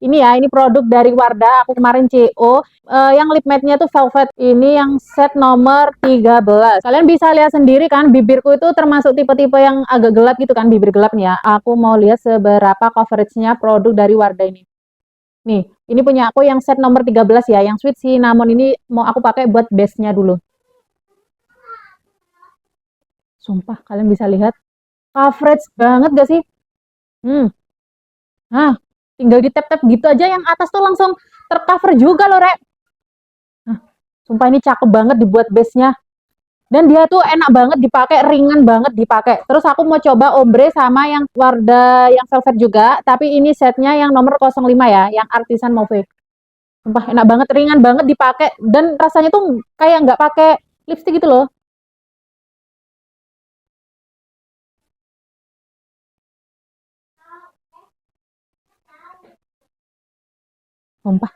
Ini ya, ini produk dari Wardah, aku kemarin CO. Yang lip matte-nya tuh velvet. Ini yang set nomor 13. Kalian bisa lihat sendiri kan, bibirku itu termasuk tipe-tipe yang agak gelap gitu kan, bibir gelapnya. Aku mau lihat seberapa coveragenya produk dari Wardah ini. Nih, ini punya aku yang set nomor 13 ya, yang sweet cinnamon ini mau aku pakai buat base-nya dulu. Sumpah, kalian bisa lihat coverage banget gak sih? Hmm, nah, tinggal di tap-tap gitu aja yang atas tuh langsung tercover juga loh, Rek. Nah, sumpah ini cakep banget dibuat base-nya. Dan dia tuh enak banget dipakai, ringan banget dipakai. Terus aku mau coba ombre sama yang Wardah yang velvet juga, tapi ini setnya yang nomor 05 ya, yang artisan mauve. Sumpah enak banget, ringan banget dipakai dan rasanya tuh kayak nggak pakai lipstick gitu loh. Sumpah